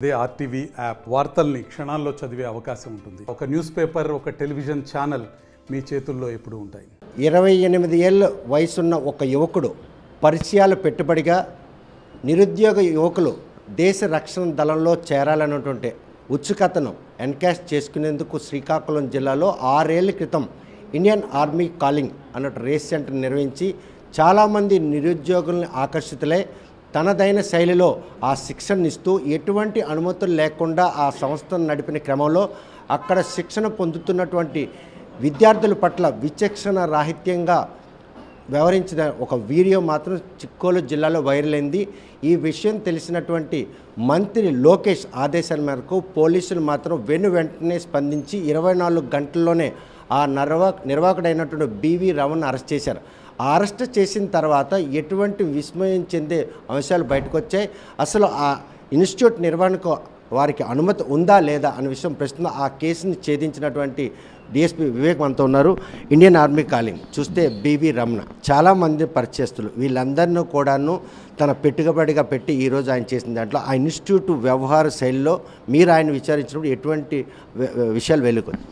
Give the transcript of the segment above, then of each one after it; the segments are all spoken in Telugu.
అదే ఆర్టీవీ యాప్ వార్తల్ని క్షణాల్లో చదివే అవకాశం ఉంటుంది. ఒక న్యూస్ పేపర్, ఒక టెలివిజన్ ఛానల్ మీ చేతుల్లో ఎప్పుడూ ఉంటాయి. 28 ఏళ్ళ వయసున్న ఒక యువకుడు పరిచయాల పెట్టుబడిగా నిరుద్యోగ యువకులు దేశ రక్షణ దళంలో చేరాలన్నటువంటి ఉత్సుకతను ఎన్కాష్ చేసుకునేందుకు శ్రీకాకుళం జిల్లాలో 6 ఏళ్ల క్రితం ఇండియన్ ఆర్మీ కాలింగ్ అన్నట్టు రేస్ సెంటర్ నిర్వహించి చాలామంది నిరుద్యోగుల్ని ఆకర్షితులై తనదైన శైలిలో ఆ శిక్షణ ఇస్తూ ఎటువంటి అనుమతులు లేకుండా ఆ సంస్థను నడిపిన క్రమంలో అక్కడ శిక్షణ పొందుతున్నటువంటి విద్యార్థుల పట్ల విచక్షణ రాహిత్యంగా వ్యవహరించిన ఒక వీడియో మాత్రం చిక్కోలు జిల్లాలో వైరల్ అయింది. ఈ విషయం తెలిసినటువంటి మంత్రి లోకేష్ ఆదేశాల మేరకు పోలీసులు మాత్రం వెంటనే స్పందించి 24 గంటల్లోనే ఆ నిర్వాహకుడైనటువంటి బివి రమణ అరెస్ట్ చేశారు. ఆ అరెస్ట్ చేసిన తర్వాత ఎటువంటి విస్మయం చెందే అంశాలు బయటకు వచ్చాయి. అసలు ఆ ఇన్స్టిట్యూట్ నిర్వహణకు వారికి అనుమతి ఉందా లేదా అనే విషయం ప్రస్తుతం ఆ కేసుని ఛేదించినటువంటి డిఎస్పీ వివేక్ మనతో ఉన్నారు. ఇండియన్ ఆర్మీ కాలింగ్ చూస్తే బివి రమణ చాలామంది పరిచయస్తులు వీళ్ళందరినీ కూడాను తన పెట్టుబడిగా పెట్టి ఈరోజు ఆయన చేసిన దాంట్లో ఆ ఇన్స్టిట్యూట్ వ్యవహార శైలిలో మీరు ఆయన విచారించినప్పుడు ఎటువంటి విషయాలు వెలుగుతాయి?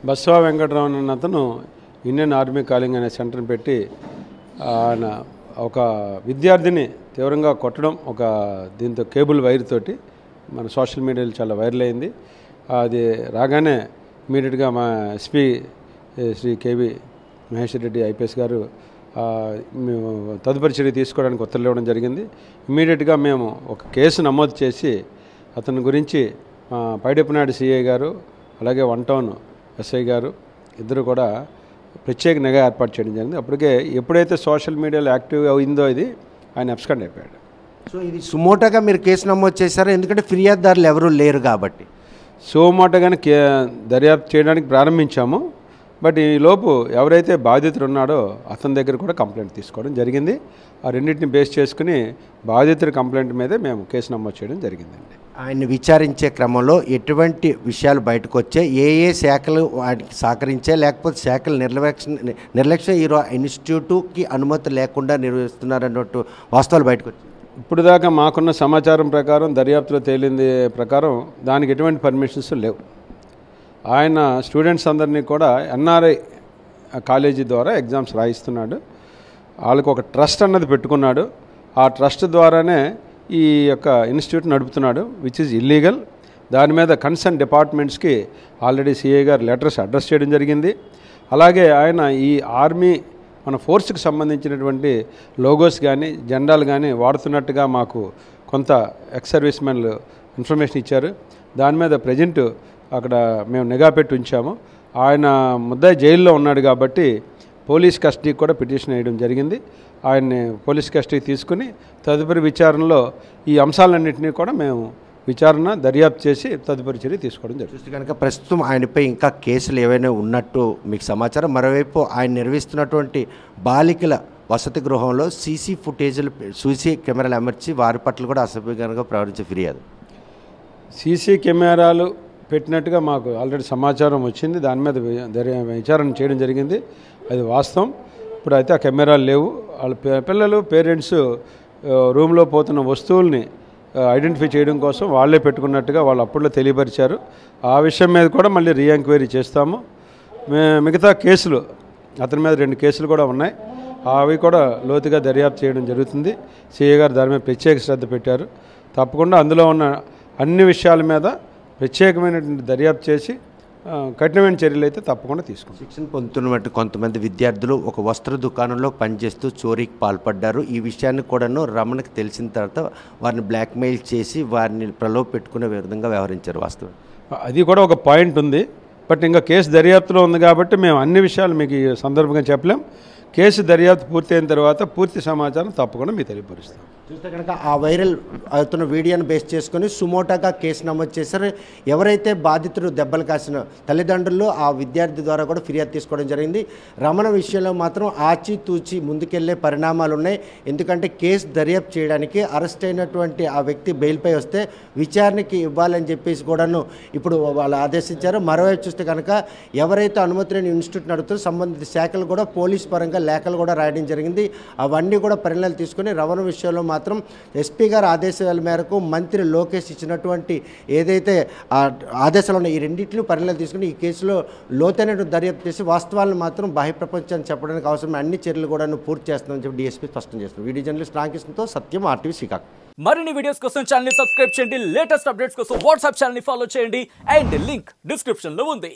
బస్వా వెంకటరామన్ అన్న అతను ఇండియన్ ఆర్మీ కాలింగ్ అనే సెంటర్ని పెట్టి ఆయన ఒక విద్యార్థిని తీవ్రంగా కొట్టడం ఒక దీంతో కేబుల్ వైర్ తోటి మన సోషల్ మీడియాలో చాలా వైరల్ అయింది. అది రాగానే ఇమీడియట్గా మా SP Shri K V Mahesh Reddy IPS గారు మేము తదుపరి చర్య తీసుకోవడానికి ఉత్తర్వులు ఇవ్వడం జరిగింది. ఇమీడియట్గా మేము ఒక కేసు నమోదు చేసి అతని గురించి పైడిపనాయుడు సిఐ గారు అలాగే 1 టౌన్ ఎస్ఐ గారు ఇద్దరు కూడా ప్రత్యేక నిఘా ఏర్పాటు చేయడం జరిగింది. అప్పటికే ఎప్పుడైతే సోషల్ మీడియాలో యాక్టివ్ అయిందో ఇది ఆయన అబ్స్కాండ్ అయిపోయాడు. సో ఇది సుమోటోగా మీరు కేసు నమోదు చేశారు, ఎందుకంటే ఫిర్యాదుదారులు ఎవరూ లేరు కాబట్టి. సుమోటోగానే దర్యాప్తు చేయడానికి ప్రారంభించాము. బట్ ఈ లోపు ఎవరైతే బాధితుడు ఉన్నాడో అతని దగ్గర కూడా కంప్లైంట్ తీసుకోవడం జరిగింది. ఆ రెండింటిని బేస్ చేసుకుని బాధితుడి కంప్లైంట్ మీదే మేము కేసు నమోదు చేయడం జరిగిందండి. ఆయన్ని విచారించే క్రమంలో ఎటువంటి విషయాలు బయటకు వచ్చాయి, ఏ శాఖలు వాటికి సహకరించే లేకపోతే శాఖలు నిర్లక్ష్యం ఈ ఇన్స్టిట్యూట్కి అనుమతి లేకుండా నిర్వహిస్తున్నారన్నట్టు వాస్తవాలు బయటకు వచ్చాయి. ఇప్పుడు దాకా మాకున్న సమాచారం ప్రకారం దర్యాప్తులో తేలింది ప్రకారం దానికి ఎటువంటి పర్మిషన్స్ లేవు. ఆయన స్టూడెంట్స్ అందరినీ కూడా ఎన్ఆర్ఐ కాలేజీ ద్వారా ఎగ్జామ్స్ రాయిస్తున్నాడు. వాళ్ళకు ఒక ట్రస్ట్ అన్నది పెట్టుకున్నాడు. ఆ ట్రస్ట్ ద్వారానే ఈ యొక్క ఇన్స్టిట్యూట్ నడుపుతున్నాడు, విచ్ ఈజ్ ఇల్లీగల్. దాని మీద కన్సర్న్ డిపార్ట్మెంట్స్కి ఆల్రెడీ సిఐ గారు లెటర్స్ అడ్రస్ చేయడం జరిగింది. అలాగే ఆయన ఈ ఆర్మీ మన ఫోర్స్కి సంబంధించినటువంటి లోగోస్ కానీ జెండాలు కానీ వాడుతున్నట్టుగా మాకు కొంత ఎక్స్ సర్వీస్ మెన్లు ఇన్ఫర్మేషన్ ఇచ్చారు. దాని మీద ప్రజెంట్ అక్కడ మేము నిఘా పెట్టి ఉంచాము. ఆయన ముద్దాయి జైల్లో ఉన్నాడు కాబట్టి పోలీస్ కస్టడీకి కూడా పిటిషన్ వేయడం జరిగింది. ఆయన్ని పోలీస్ కస్టడీకి తీసుకుని తదుపరి విచారణలో ఈ అంశాలన్నింటినీ కూడా మేము దర్యాప్తు చేసి తదుపరి చర్య తీసుకోవడం జరుగుతుంది. చూస్తే కనుక ప్రస్తుతం ఆయనపై ఇంకా కేసులు ఏవైనా ఉన్నట్టు మీకు సమాచారం. మరోవైపు ఆయన నిర్వహిస్తున్నటువంటి బాలికల వసతి గృహంలో సీసీ కెమెరాలు అమర్చి వారి పట్ల కూడా అసభ్యంగా ప్రవర్తించే ఫిర్యాదు. సీసీ కెమెరాలు పెట్టినట్టుగా మాకు ఆల్రెడీ సమాచారం వచ్చింది. దాని మీద విచారణ చేయడం జరిగింది. అది వాస్తవం. ఇప్పుడు అయితే ఆ కెమెరాలు లేవు. వాళ్ళ పిల్లలు పేరెంట్స్ రూమ్లో పోతున్న వస్తువుల్ని ఐడెంటిఫై చేయడం కోసం వాళ్ళే పెట్టుకున్నట్టుగా వాళ్ళు అప్పట్లో తెలియపరిచారు. ఆ విషయం మీద కూడా మళ్ళీ రీఎంక్వైరీ చేస్తాము. మిగతా కేసులు అతని మీద 2 కేసులు కూడా ఉన్నాయి. అవి కూడా లోతుగా దర్యాప్తు చేయడం జరుగుతుంది. సిఐ గారు దాని మీద ప్రత్యేక శ్రద్ధ పెట్టారు. తప్పకుండా అందులో ఉన్న అన్ని విషయాల మీద ప్రత్యేకమైనటువంటి దర్యాప్తు చేసి కఠినమైన చర్యలు అయితే తప్పకుండా తీసుకుంటాం. శిక్షణ పొందుతున్నట్టు కొంతమంది విద్యార్థులు ఒక వస్త్ర దుకాణంలో పనిచేస్తూ చోరీకి పాల్పడ్డారు. ఈ విషయాన్ని కూడాను రమణకు తెలిసిన తర్వాత వారిని బ్లాక్మెయిల్ చేసి వారిని ప్రలోభ పెట్టుకునే విధంగా వ్యవహరించారు. వాస్తవం అది కూడా ఒక పాయింట్ ఉంది. బట్ ఇంకా కేసు దర్యాప్తులో ఉంది కాబట్టి మేము అన్ని విషయాలు మీకు ఈ సందర్భంగా చెప్పలేం. కేసు దర్యాప్తు పూర్తయిన తర్వాత పూర్తి సమాచారం తప్పకుండా మీకు తెలియపరుస్తాం. చూస్తే కనుక ఆ వైరల్ అవుతున్న వీడియోను బేస్ చేసుకొని సుమోటోగా కేసు నమోదు చేశారు. ఎవరైతే బాధితుడు దెబ్బలు కాసిన తల్లిదండ్రులు ఆ విద్యార్థి ద్వారా కూడా ఫిర్యాదు తీసుకోవడం జరిగింది. రమణ విషయంలో మాత్రం ఆచితూచి ముందుకెళ్లే పరిణామాలు ఉన్నాయి. ఎందుకంటే కేసు దర్యాప్తు చేయడానికి అరెస్ట్ అయినటువంటి ఆ వ్యక్తి బెయిల్పై వస్తే విచారణకి ఇవ్వాలని చెప్పేసి కూడాను ఇప్పుడు వాళ్ళు ఆదేశించారు. మరోవైపు చూస్తే కనుక ఎవరైతే అనుమతి లేని ఇన్స్టిట్యూట్ నడుపుతారో సంబంధిత శాఖలు కూడా పోలీస్ పరంగా లేఖలు కూడా రాయడం జరిగింది. అవన్నీ కూడా పరిణామాలు తీసుకుని రవాణా విషయంలో మాత్రం ఎస్పీ గారి ఆదేశాల మేరకు మంత్రి లోకేష్ ఇచ్చినటువంటి ఏదైతే ఆదేశాలు ఉన్నాయి ఈ రెండింటిని పరిణామాలు తీసుకుని ఈ కేసులో లోతైన దర్యాప్తు చేసి వాస్తవాలను మాత్రం బాహ్య ప్రపంచాన్ని చెప్పడానికి అవసరమైన అన్ని చర్యలు కూడా పూర్తి చేస్తామని చెప్పి డీఎస్పీ స్పష్టం చేస్తున్నారు. వీడియో జర్నలిస్ట్ రామకృష్ణతో సత్యం, RTV శ్రీకాకుళం. మరిన్ని వీడియోస్ కోసం ఛానల్ ని సబ్స్క్రైబ్ చేయండి, లేటెస్ట్ అప్డేట్స్ కోసం వాట్సాప్ ఛానల్ ని ఫాలో చేయండి అండ్ లింక్ డిస్క్రిప్షన్ లో ఉంది.